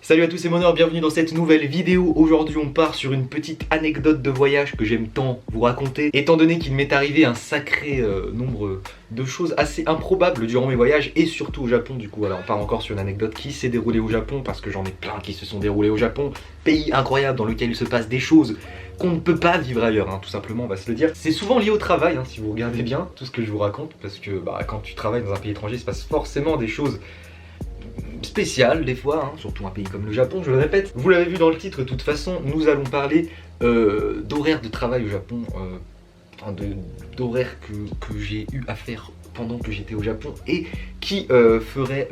Salut à tous, c'est Monor, bienvenue dans cette nouvelle vidéo. Aujourd'hui on part sur une petite anecdote de voyage que j'aime tant vous raconter, étant donné qu'il m'est arrivé un sacré nombre de choses assez improbables durant mes voyages et surtout au Japon. Du coup voilà, on part encore sur une anecdote qui s'est déroulée au Japon, parce que j'en ai plein qui se sont déroulés au Japon. Pays incroyable dans lequel il se passe des choses qu'on ne peut pas vivre ailleurs, tout simplement, on va se le dire. C'est souvent lié au travail, si vous regardez bien tout ce que je vous raconte, parce que quand tu travailles dans un pays étranger, il se passe forcément des choses spécial des fois, surtout un pays comme le Japon, je le répète. Vous l'avez vu dans le titre, de toute façon, nous allons parler d'horaires de travail au Japon, d'horaires que j'ai eu à faire pendant que j'étais au Japon et qui ferait,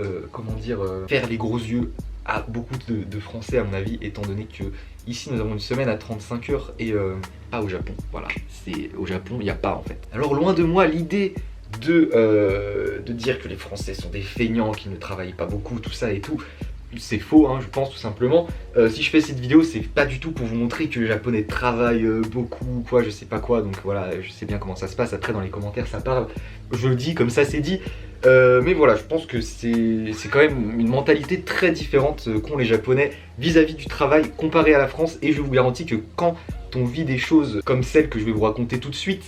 faire les gros yeux à beaucoup de Français à mon avis, étant donné que ici nous avons une semaine à 35 heures et pas au Japon, voilà, c'est au Japon, il n'y a pas en fait. Alors loin de moi l'idée de dire que les Français sont des feignants, qui ne travaillent pas beaucoup, tout ça et tout. C'est faux, je pense tout simplement. Si je fais cette vidéo, c'est pas du tout pour vous montrer que les Japonais travaillent beaucoup ou quoi, je sais pas quoi. Donc voilà, je sais bien comment ça se passe. Après dans les commentaires ça parle, je le dis comme ça c'est dit. Mais voilà, je pense que c'est quand même une mentalité très différente qu'ont les Japonais vis-à-vis du travail comparé à la France. Et je vous garantis que quand on vit des choses comme celles que je vais vous raconter tout de suite,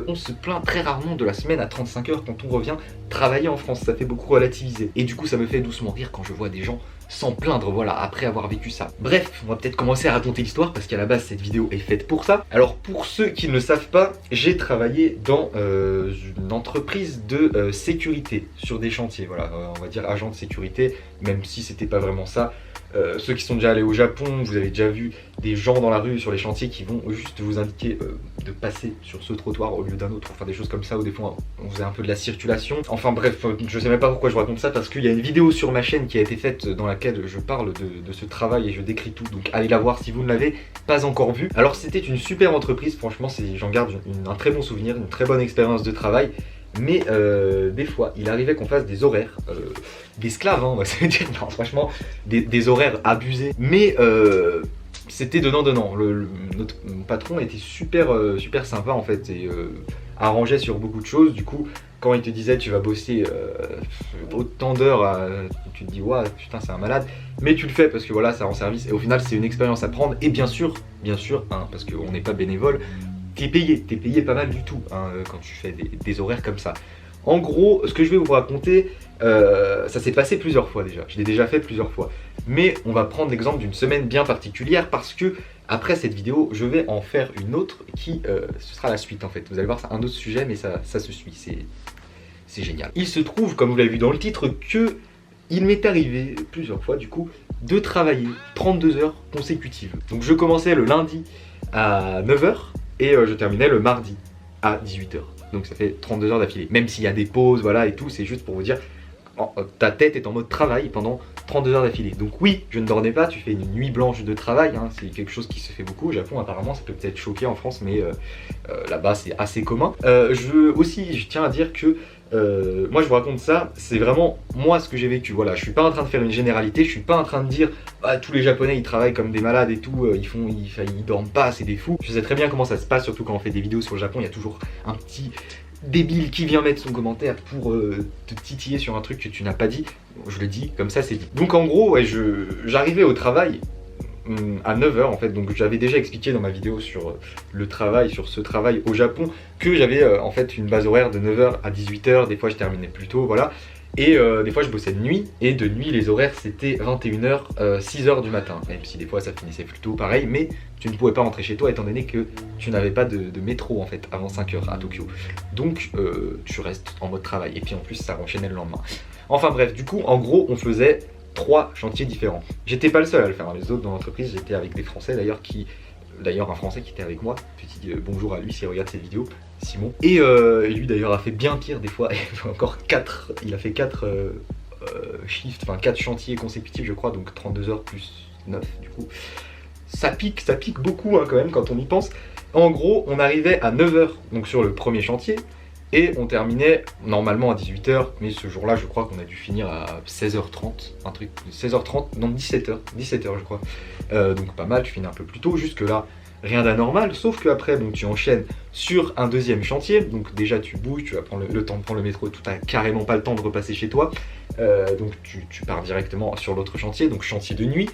on se plaint très rarement de la semaine à 35 heures quand on revient travailler en France. Ça fait beaucoup relativiser. Et du coup ça me fait doucement rire quand je vois des gens s'en plaindre, voilà, après avoir vécu ça. Bref, on va peut-être commencer à raconter l'histoire, parce qu'à la base cette vidéo est faite pour ça. Alors pour ceux qui ne le savent pas, j'ai travaillé dans une entreprise de sécurité sur des chantiers, voilà, on va dire agent de sécurité, même si c'était pas vraiment ça. Ceux qui sont déjà allés au Japon, vous avez déjà vu des gens dans la rue sur les chantiers qui vont juste vous indiquer de passer sur ce trottoir au lieu d'un autre, enfin des choses comme ça, ou des fois on faisait un peu de la circulation. Enfin bref, je sais même pas pourquoi je raconte ça, parce qu'il y a une vidéo sur ma chaîne qui a été faite dans laquelle je parle de ce travail et je décris tout, donc allez la voir si vous ne l'avez pas encore vu. Alors c'était une super entreprise, franchement j'en garde un très bon souvenir, une très bonne expérience de travail. Mais des fois, il arrivait qu'on fasse des horaires d'esclaves, on va se dire, non, franchement, des horaires abusés. Mais c'était donnant-donnant. Notre patron était super sympa en fait et arrangeait sur beaucoup de choses. Du coup, quand il te disait tu vas bosser autant d'heures, tu te dis ouais, putain, c'est un malade. Mais tu le fais parce que voilà, ça rend service et au final, c'est une expérience à prendre. Et bien sûr, parce qu'on n'est pas bénévole. T'es payé pas mal du tout quand tu fais des horaires comme ça. En gros, ce que je vais vous raconter, ça s'est passé plusieurs fois déjà. Je l'ai déjà fait plusieurs fois. Mais on va prendre l'exemple d'une semaine bien particulière, parce que après cette vidéo, je vais en faire une autre qui, ce sera la suite en fait. Vous allez voir, c'est un autre sujet, mais ça se suit. C'est génial. Il se trouve, comme vous l'avez vu dans le titre, que il m'est arrivé plusieurs fois du coup de travailler 32 heures consécutives. Donc je commençais le lundi à 9 h. Et je terminais le mardi à 18 h. Donc ça fait 32 heures d'affilée. Même s'il y a des pauses, voilà et tout, c'est juste pour vous dire, ta tête est en mode travail pendant 32 heures d'affilée. Donc oui, je ne dormais pas, tu fais une nuit blanche de travail, c'est quelque chose qui se fait beaucoup. Au Japon apparemment, ça peut peut-être choquer en France, mais là-bas c'est assez commun. Je tiens à dire que moi je vous raconte ça, c'est vraiment moi ce que j'ai vécu, voilà, je suis pas en train de faire une généralité, je suis pas en train de dire tous les Japonais ils travaillent comme des malades et tout, ils dorment pas, c'est des fous. Je sais très bien comment ça se passe, surtout quand on fait des vidéos sur le Japon, il y a toujours un petit débile qui vient mettre son commentaire pour te titiller sur un truc que tu n'as pas dit. Je le dis, comme ça c'est dit. Donc en gros, ouais, j'arrivais au travail à 9 h en fait, donc j'avais déjà expliqué dans ma vidéo sur le travail, sur ce travail au Japon, que j'avais en fait une base horaire de 9 h à 18 h, des fois je terminais plus tôt, voilà, et des fois je bossais de nuit, et de nuit les horaires c'était 21 h, 6 h du matin, même si des fois ça finissait plus tôt pareil, mais tu ne pouvais pas rentrer chez toi étant donné que tu n'avais pas de métro en fait avant 5 h à Tokyo, donc tu restes en mode travail, et puis en plus ça enchaînait le lendemain. Enfin bref, du coup en gros on faisait 3 chantiers différents. J'étais pas le seul à le faire, les autres dans l'entreprise, j'étais avec des Français d'ailleurs un Français qui était avec moi, petit bonjour à lui s'il regarde cette vidéo, Simon. Et lui d'ailleurs a fait bien pire des fois, il a fait 4 shifts, enfin 4 chantiers consécutifs je crois, donc 32 heures plus 9 du coup. Ça pique beaucoup quand même quand on y pense. En gros, on arrivait à 9 h donc sur le premier chantier, et on terminait normalement à 18 h, mais ce jour-là, je crois qu'on a dû finir à 16 h 30, un truc, 16 h 30, non 17 h je crois. Donc pas mal, tu finis un peu plus tôt, jusque là, rien d'anormal, sauf que après, donc tu enchaînes sur un deuxième chantier, donc déjà tu bouges, tu vas prendre le temps de prendre le métro, tu n'as carrément pas le temps de repasser chez toi. Donc tu pars directement sur l'autre chantier, donc chantier de nuit.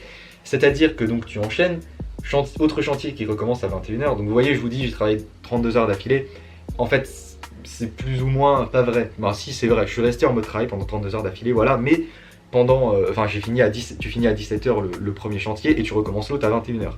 C'est-à-dire que donc tu enchaînes, autre chantier qui recommence à 21h. Donc vous voyez, je vous dis, j'ai travaillé 32 heures d'affilée. En fait, c'est plus ou moins pas vrai. Bah si, c'est vrai, je suis resté en mode travail pendant 32 heures d'affilée, voilà, mais pendant, j'ai fini à 10, tu finis à 17h le premier chantier et tu recommences l'autre à 21h.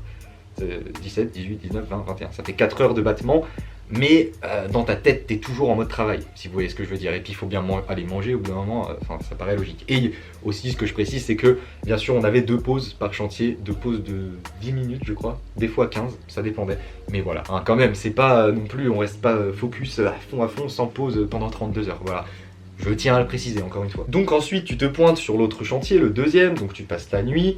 17, 18, 19, 20, 21. Ça fait 4 heures de battement, mais dans ta tête, t'es toujours en mode travail, si vous voyez ce que je veux dire. Et puis il faut bien aller manger au bout d'un moment, ça paraît logique. Et aussi, ce que je précise, c'est que bien sûr, on avait 2 pauses par chantier, 2 pauses de 10 minutes, je crois, des fois 15, ça dépendait. Mais voilà, hein, quand même, c'est pas non plus, on reste pas focus à fond, sans pause pendant 32 heures. Voilà. Je tiens à le préciser encore une fois. Donc ensuite, tu te pointes sur l'autre chantier, le deuxième, donc tu passes ta nuit.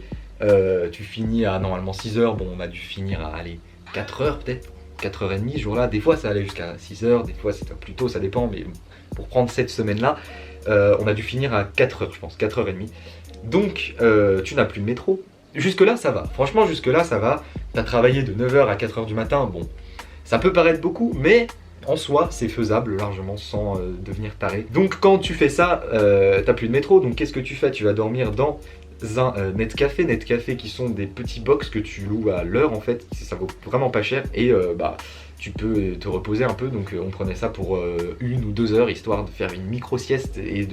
Tu finis à normalement 6h, bon on a dû finir à aller 4h peut-être, 4h30 ce jour-là, des fois ça allait jusqu'à 6h, des fois c'était plus tôt, ça dépend, mais pour prendre cette semaine-là, on a dû finir à 4h je pense, 4h30. Donc tu n'as plus de métro, jusque-là ça va, franchement jusque-là ça va, t'as travaillé de 9h à 4h du matin, bon, ça peut paraître beaucoup, mais en soi c'est faisable largement sans devenir taré. Donc quand tu fais ça, t'as plus de métro, donc qu'est-ce que tu fais? Tu vas dormir dans un Netcafé qui sont des petits box que tu loues à l'heure en fait, ça vaut vraiment pas cher et tu peux te reposer un peu, donc on prenait ça pour 1 ou 2 heures histoire de faire une micro sieste et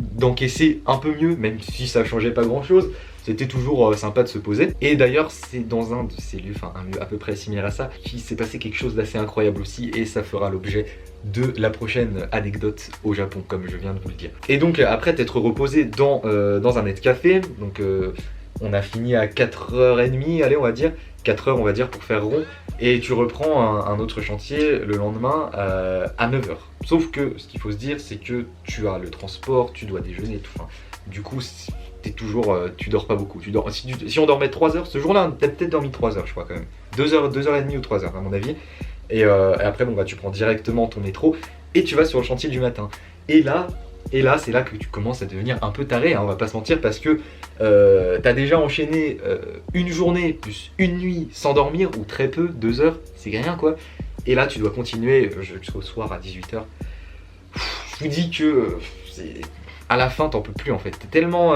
d'encaisser un peu mieux, même si ça changeait pas grand chose. C'était toujours sympa de se poser. Et d'ailleurs, c'est dans un de ces lieux, enfin un lieu à peu près similaire à ça, qu'il s'est passé quelque chose d'assez incroyable aussi, et ça fera l'objet de la prochaine anecdote au Japon, comme je viens de vous le dire. Et donc après t'être reposé dans un Netcafé, donc on a fini à 4h30, allez on va dire, 4h on va dire pour faire rond, et tu reprends un autre chantier le lendemain à 9h. Sauf que ce qu'il faut se dire, c'est que tu as le transport, tu dois déjeuner et tout. Enfin, du coup, t'es toujours, tu dors pas beaucoup. Si on dormait 3 heures, ce jour-là, on a peut-être dormi 3 heures, je crois quand même. 2h30 ou 3 heures à mon avis. Et après, bon, bah, tu prends directement ton métro et tu vas sur le chantier du matin. Et là, c'est là que tu commences à devenir un peu taré, hein, on va pas se mentir, parce que t'as déjà enchaîné une journée plus une nuit sans dormir, ou très peu, 2 heures, c'est rien quoi. Et là, tu dois continuer jusqu'au soir à 18h. Je vous dis que à la fin, t'en peux plus en fait. T'es tellement.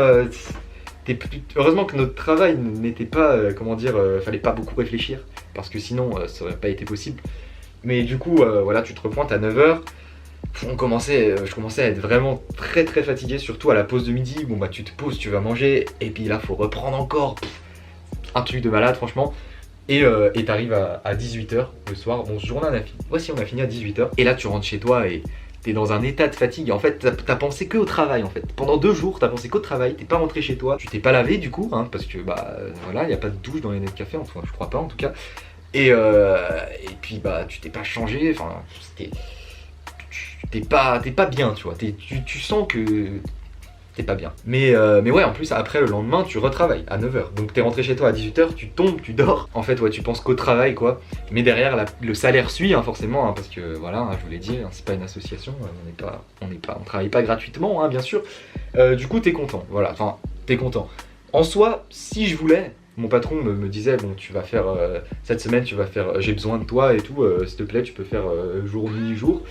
Heureusement que notre travail n'était pas, comment dire, fallait pas beaucoup réfléchir, parce que sinon ça aurait pas été possible. Mais du coup, voilà, tu te repointes à 9h. Je commençais à être vraiment très très fatigué, surtout à la pause de midi. Bon bah tu te poses, tu vas manger, et puis là faut reprendre encore. Un truc de malade franchement. Et t'arrives à 18h le soir. Bon, ce jour-là, on a fini à 18h. Et là, tu rentres chez toi et t'es dans un état de fatigue. En fait, t'as pensé que au travail, en fait. Pendant 2 jours, t'as pensé qu'au travail. T'es pas rentré chez toi. Tu t'es pas lavé, du coup, hein, parce que, voilà, y a pas de douche dans les Netcafé. Enfin, je crois pas, en tout cas. Et puis, tu t'es pas changé. Enfin, t'es pas bien, tu vois. Tu sens que t'es pas bien. Mais ouais, en plus, après, le lendemain, tu retravailles à 9h. Donc, t'es rentré chez toi à 18h, tu tombes, tu dors. En fait, ouais, tu penses qu'au travail, quoi. Mais derrière, le salaire suit, hein, forcément, hein, parce que, voilà, hein, je vous l'ai dit, hein, c'est pas une association. On travaille pas gratuitement, hein, bien sûr. Du coup, t'es content. Voilà, enfin, t'es content. En soi, si je voulais, mon patron me disait, bon, tu vas faire, cette semaine, tu vas faire, j'ai besoin de toi et tout, s'il te plaît, tu peux faire jour, nuit, jour.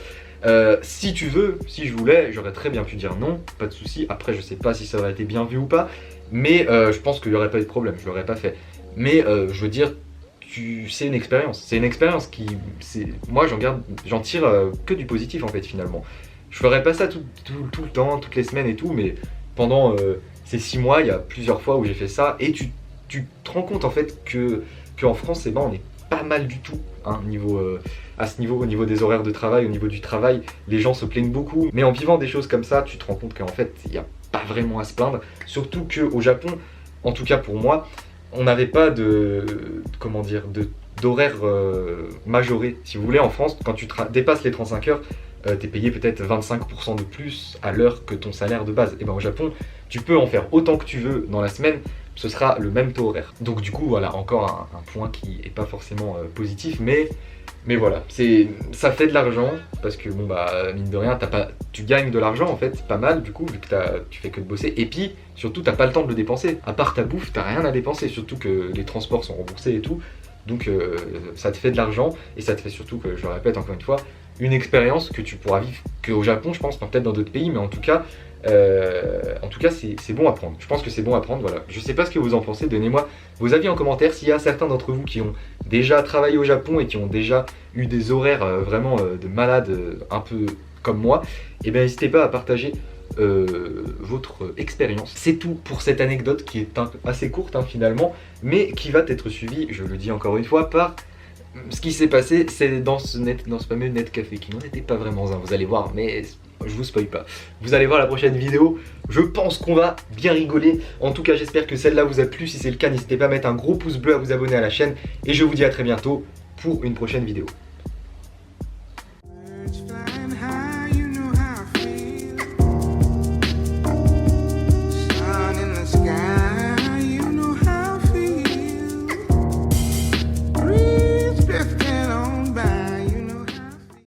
Si tu veux, si je voulais, j'aurais très bien pu dire non, pas de souci. Après, je sais pas si ça aurait été bien vu ou pas, mais je pense qu'il n'y aurait pas eu de problème, je l'aurais pas fait. Mais je veux dire, c'est une expérience. C'est une expérience qui, moi, j'en tire que du positif en fait finalement. Je ferais pas ça tout le temps, toutes les semaines et tout, mais pendant ces 6 mois, il y a plusieurs fois où j'ai fait ça, et tu te rends compte en fait que en France, eh ben, on est pas mal du tout, hein, à ce niveau, au niveau des horaires de travail, au niveau du travail, les gens se plaignent beaucoup. Mais en vivant des choses comme ça, tu te rends compte qu'en fait, il n'y a pas vraiment à se plaindre. Surtout qu'au Japon, en tout cas pour moi, on n'avait pas d'horaire majoré. Si vous voulez, en France, quand tu dépasses les 35 heures, t'es payé peut-être 25% de plus à l'heure que ton salaire de base. Et ben au Japon, tu peux en faire autant que tu veux dans la semaine, ce sera le même taux horaire. Donc du coup, voilà, encore un point qui est pas forcément positif, mais voilà, ça fait de l'argent, parce que bon mine de rien, tu gagnes de l'argent en fait, pas mal du coup, vu que tu fais que de bosser, et puis surtout t'as pas le temps de le dépenser. À part ta bouffe, t'as rien à dépenser, surtout que les transports sont remboursés et tout. Donc ça te fait de l'argent, et ça te fait surtout, que je le répète encore une fois, une expérience que tu pourras vivre qu'au Japon, je pense, peut-être dans d'autres pays, mais en tout cas, En tout cas, c'est bon à prendre. Je pense que c'est bon à prendre, voilà. Je sais pas ce que vous en pensez, donnez-moi vos avis en commentaire. S'il y a certains d'entre vous qui ont déjà travaillé au Japon et qui ont déjà eu des horaires vraiment de malades, un peu comme moi, et bien n'hésitez pas à partager votre expérience. C'est tout pour cette anecdote qui est assez courte finalement, mais qui va être suivie, je le dis encore une fois, par ce qui s'est passé. C'est dans ce fameux net café qui n'en était pas vraiment un, vous allez voir, mais je vous spoil pas. Vous allez voir la prochaine vidéo, je pense qu'on va bien rigoler. En tout cas, j'espère que celle-là vous a plu. Si c'est le cas, n'hésitez pas à mettre un gros pouce bleu, à vous abonner à la chaîne, et je vous dis à très bientôt pour une prochaine vidéo.